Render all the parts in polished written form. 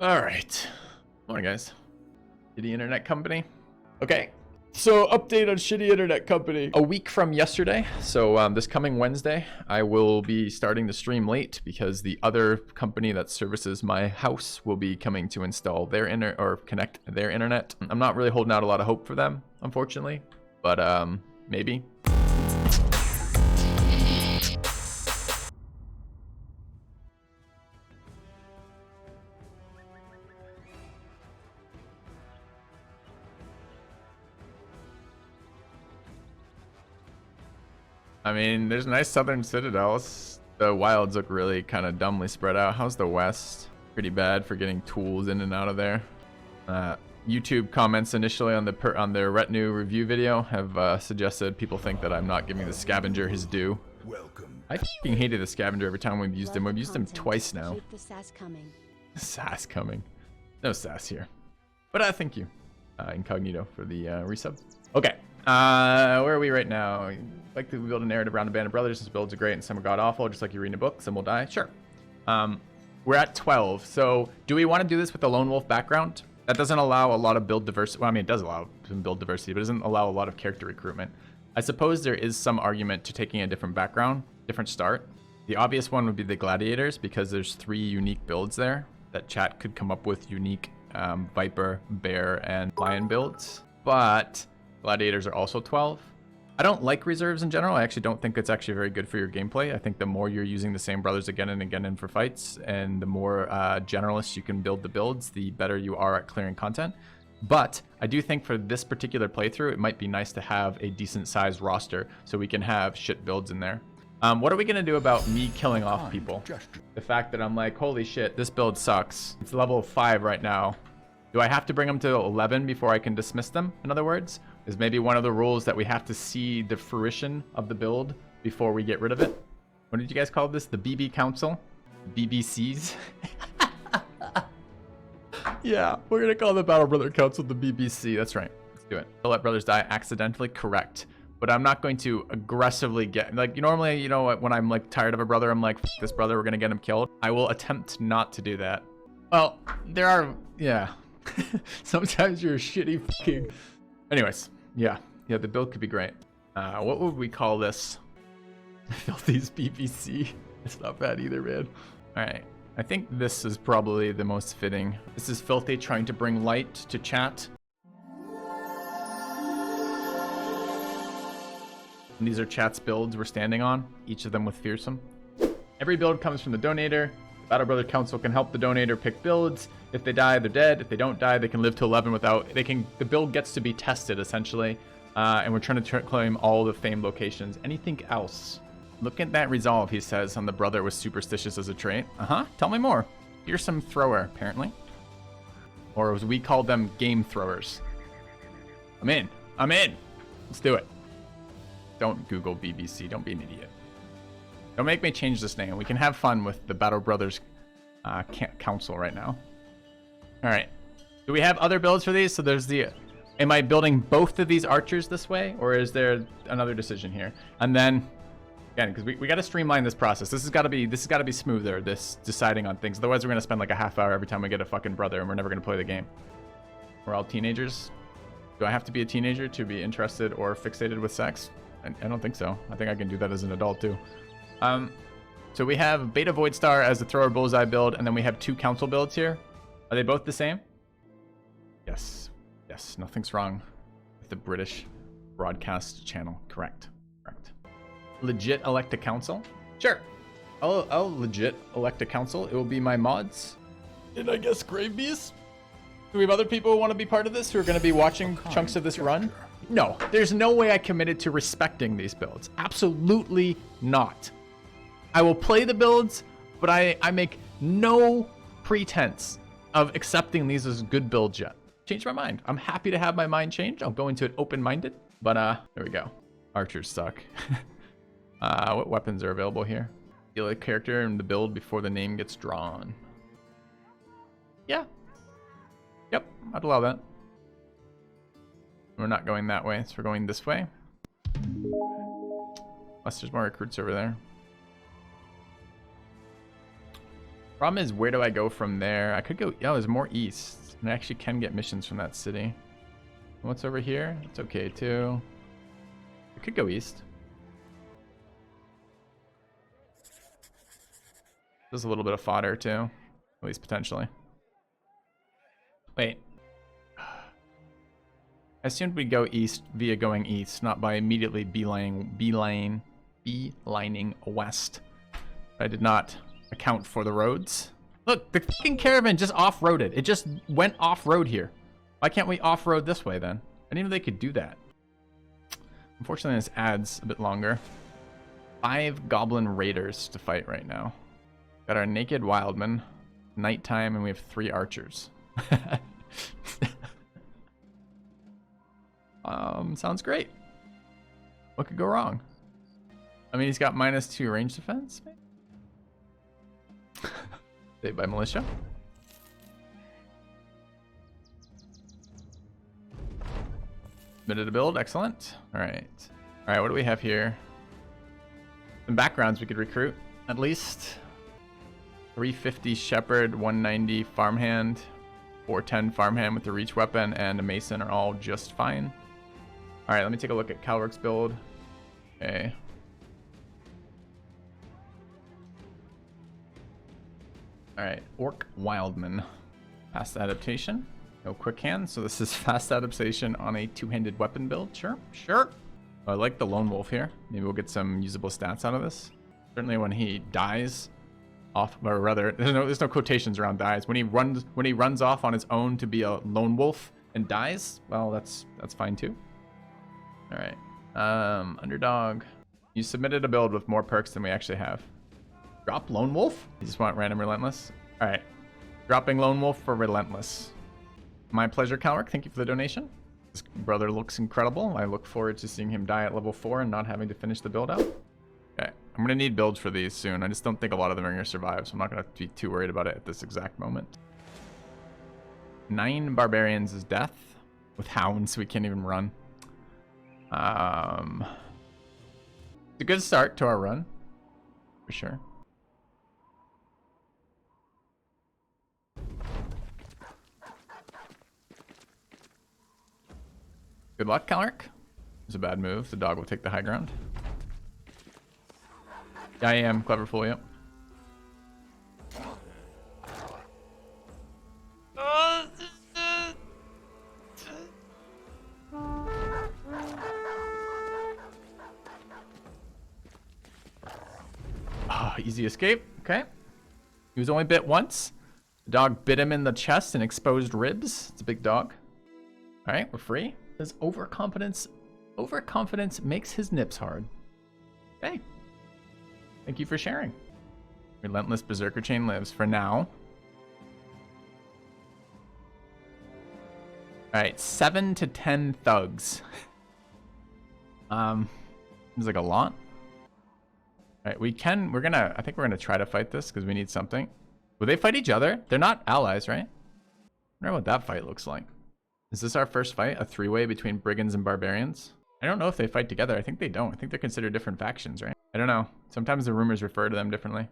All right. Morning, guys. Shitty internet company. Okay. So, update on shitty internet company. A week from yesterday, so this coming Wednesday, I will be starting the stream late because the other company that services my house will be coming to install their connect their internet. I'm not really holding out a lot of hope for them, unfortunately, but maybe. I mean, there's nice southern citadels. The wilds look really kind of dumbly spread out. How's the west? Pretty bad for getting tools in and out of there. YouTube comments initially on their retinue review video have suggested people think that I'm not giving the scavenger his due. Welcome. I fucking hated the scavenger every time we've used him. We've used him twice now. Keep the sass coming. Sass coming. No sass here. But thank you, Incognito, for the resub. Okay. Where are we right now? Like to build a narrative around a band of brothers. Since builds are great and some are god awful, just like you read a book, some will die. Sure. We're at 12. So do we want to do this with the lone wolf background? That doesn't allow a lot of build diversity. Well, I mean, it does allow some build diversity, but it doesn't allow a lot of character recruitment. I suppose there is some argument to taking a different background, different start. The obvious one would be the gladiators, because there's 3 unique builds there that chat could come up with unique viper, bear, and lion builds. But gladiators are also 12. I don't like reserves in general. I actually don't think it's actually very good for your gameplay. I think the more you're using the same brothers again and again in for fights, and the more generalist you can build the builds, the better you are at clearing content. But I do think for this particular playthrough, it might be nice to have a decent sized roster so we can have shit builds in there. What are we gonna do about me killing off people? The fact that I'm like, holy shit, this build sucks. It's level 5 right now. Do I have to bring them to 11 before I can dismiss them? In other words, is maybe one of the rules that we have to see the fruition of the build before we get rid of it. What did you guys call this? The BBCouncil? BBCs? Yeah, we're gonna call the Battle Brother Council the BBC. That's right. Let's do it. Don't let brothers die accidentally. Correct. But I'm not going to aggressively get, like, normally, you know, when I'm like tired of a brother, I'm like, F this brother, we're gonna get him killed. I will attempt not to do that. Well, there are, yeah. Sometimes you're a shitty fucking... Anyways, yeah, the build could be great. What would we call this? Filthy's BBC. It's not bad either, man. All right, I think this is probably the most fitting. This is Filthy trying to bring light to chat. And these are chat's builds we're standing on, each of them with fearsome. Every build comes from the donator. Battle Brother Council can help the donator pick builds. If they die, they're dead. If they don't die, they can live to 11 without... The build gets to be tested, essentially. And we're trying to claim all the famed locations. Anything else? Look at that resolve, he says, on the brother was superstitious as a trait. Tell me more. Here's some thrower, apparently. Or as we call them, game throwers. I'm in. Let's do it. Don't Google BBC. Don't be an idiot. Don't make me change this name. We can have fun with the Battle Brothers Council right now. All right. Do we have other builds for these? So there's the... Am I building both of these archers this way? Or is there another decision here? And then, again, because we got to streamline this process. This has got to be smoother, this deciding on things. Otherwise, we're going to spend like a half hour every time we get a fucking brother, and we're never going to play the game. We're all teenagers. Do I have to be a teenager to be interested or fixated with sex? I don't think so. I think I can do that as an adult, too. So we have Beta Void Star as the thrower bullseye build, and then we have 2 council builds here. Are they both the same? Yes. Yes, nothing's wrong with the British broadcast channel. Correct. Legit elect a council? Sure. I'll legit elect a council. It will be my mods. And I guess Grave Beast? Do we have other people who want to be part of this who are going to be watching chunks of this run? No, there's no way I committed to respecting these builds. Absolutely not. I will play the builds, but I make no pretense of accepting these as good builds yet. Changed my mind. I'm happy to have my mind changed. I'll go into it open-minded, but there we go. Archers suck. What weapons are available here? Deal a character in the build before the name gets drawn. Yeah. Yep, I'd allow that. We're not going that way, so we're going this way. Unless there's more recruits over there. Problem is, where do I go from there? I could go, oh, there's more east. And I actually can get missions from that city. What's over here? It's okay too. I could go east. There's a little bit of fodder too, at least potentially. Wait. I assumed we'd go east via going east, not by immediately beelining west. I did not account for the roads. Look, the fucking caravan just off-roaded. It just went off-road here. Why can't we off-road this way then? I didn't know they could do that. Unfortunately, this adds a bit longer. 5 goblin raiders to fight right now. Got our naked wildman, nighttime, and we have 3 archers. Sounds great. What could go wrong? I mean, he's got -2 range defense. Saved by militia. Submitted a build, excellent. All right, what do we have here? Some backgrounds we could recruit, at least. 350 shepherd, 190 farmhand, 410 farmhand with the reach weapon, and a mason are all just fine. All right, let me take a look at Calrick's build. Okay. All right, Orc Wildman. Fast adaptation. No quick hand, so this is fast adaptation on a 2-handed weapon build. Sure. I like the lone wolf here. Maybe we'll get some usable stats out of this. Certainly when he dies off, or rather, there's no quotations around dies. When he runs off on his own to be a lone wolf and dies, well, that's fine too. All right, underdog. You submitted a build with more perks than we actually have. Drop lone wolf? You just want random relentless? All right, dropping lone wolf for relentless. My pleasure, Calrick. Thank you for the donation. This brother looks incredible. I look forward to seeing him die at level 4 and not having to finish the build out. Okay, I'm gonna need builds for these soon. I just don't think a lot of them are gonna survive, so I'm not gonna be too worried about it at this exact moment. 9 barbarians is death with hounds, so we can't even run. It's a good start to our run, for sure. Good luck, Calrick. It's a bad move. The dog will take the high ground. Yeah, I am. Clever fool, yep. Oh, easy escape. Okay. He was only bit once. The dog bit him in the chest and exposed ribs. It's a big dog. All right, we're free. Says overconfidence makes his nips hard. Hey, thank you for sharing. Relentless Berserker Chain lives for now. All right, 7 to 10 thugs. Seems like a lot. All right, I think we're gonna try to fight this because we need something. Will they fight each other? They're not allies, right? I wonder what that fight looks like. Is this our first fight? A 3-way between brigands and barbarians? I don't know if they fight together. I think they don't. I think they're considered different factions, right? I don't know. Sometimes the rumors refer to them differently.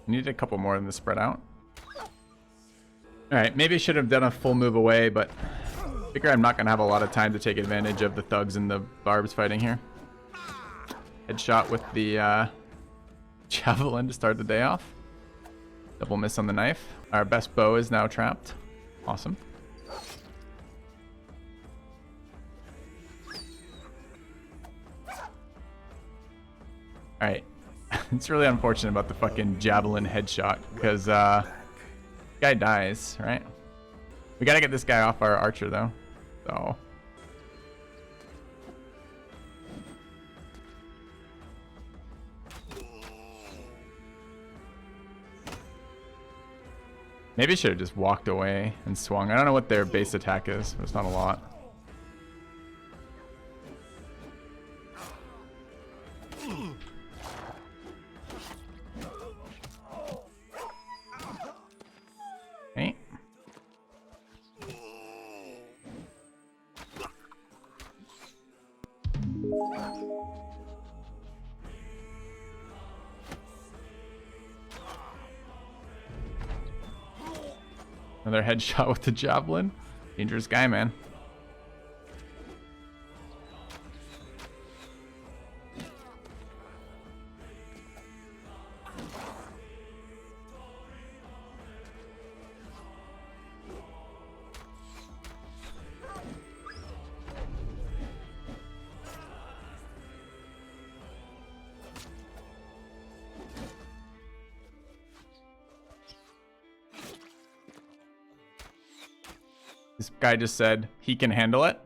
Need a couple more than the spread out. Alright, maybe I should have done a full move away, but I figure I'm not going to have a lot of time to take advantage of the thugs and the barbs fighting here. Headshot with the javelin to start the day off. Double miss on the knife. Our best bow is now trapped. Awesome. Alright. It's really unfortunate about the fucking javelin headshot because guy dies, right? We gotta get this guy off our archer though. So maybe I should have just walked away and swung. I don't know what their base attack is, but it's not a lot. Another headshot with the javelin. Dangerous guy, man. This guy just said he can handle it.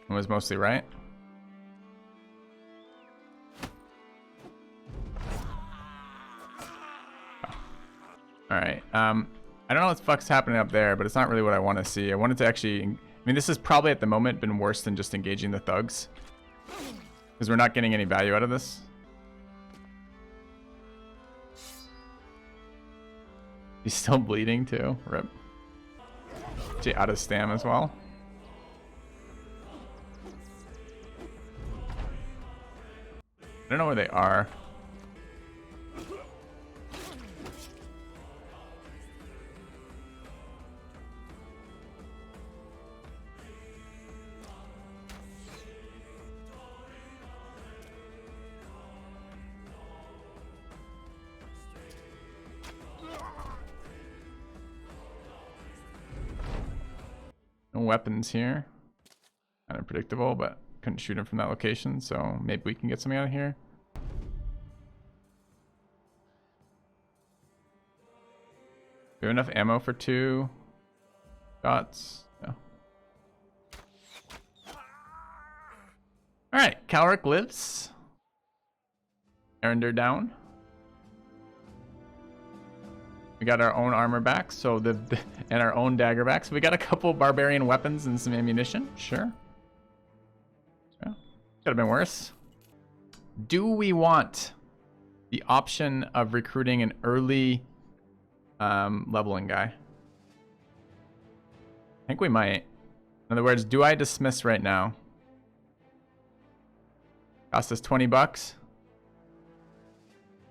And was mostly right. Oh. Alright. I don't know what the fuck's happening up there, but it's not really what I want to see. I wanted to actually... I mean, this has probably at the moment been worse than just engaging the thugs. Because we're not getting any value out of this. He's still bleeding too. Rip. Out of stam as well. I don't know where they are. No weapons here. Kind of predictable, but couldn't shoot him from that location, so maybe we can get something out of here. Do we have enough ammo for 2 shots? No. Alright, Calric lives. Erender down. We got our own armor back, so and our own dagger back. So we got a couple barbarian weapons and some ammunition. Sure. Yeah. Could have been worse. Do we want the option of recruiting an early leveling guy? I think we might. In other words, do I dismiss right now? Cost us 20 bucks.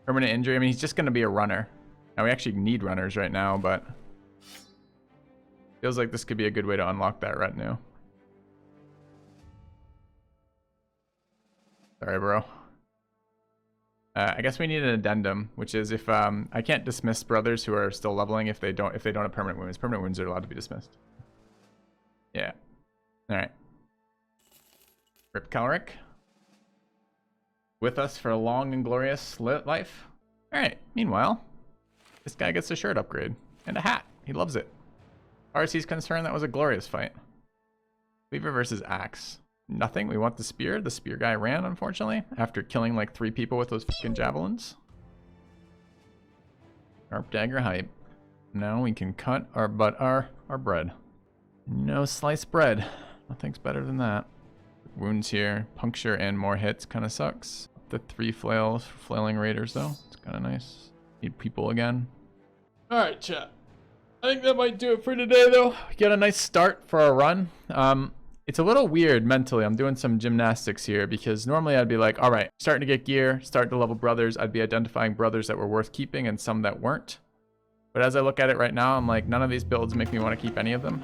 Permanent injury. I mean, he's just going to be a runner. Now, we actually need runners right now, but feels like this could be a good way to unlock that retinue. Sorry, bro. I guess we need an addendum, which is if I can't dismiss brothers who are still leveling if they don't have permanent wounds. Permanent wounds are allowed to be dismissed. Yeah. All right. Rip Calric. With us for a long and glorious life. All right. Meanwhile, this guy gets a shirt upgrade and a hat. He loves it. As far as he's concerned, that was a glorious fight. Cleaver versus axe. Nothing. We want the spear. The spear guy ran, unfortunately, after killing like 3 people with those fucking javelins. Sharp dagger hype. Now we can cut our bread. No sliced bread. Nothing's better than that. Wounds here. Puncture and more hits kind of sucks. The 3 flails for flailing raiders, though. It's kind of nice. Need people again. Alright, chat. I think that might do it for today, though. We got a nice start for our run. It's a little weird mentally. I'm doing some gymnastics here because normally I'd be like, all right, starting to get gear, start to level brothers. I'd be identifying brothers that were worth keeping and some that weren't. But as I look at it right now, I'm like, none of these builds make me want to keep any of them.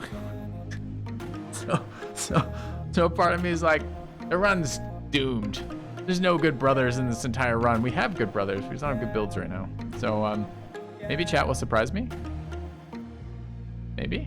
So part of me is like, the run's doomed. There's no good brothers in this entire run. We have good brothers. We just don't have good builds right now. So maybe chat will surprise me. Maybe.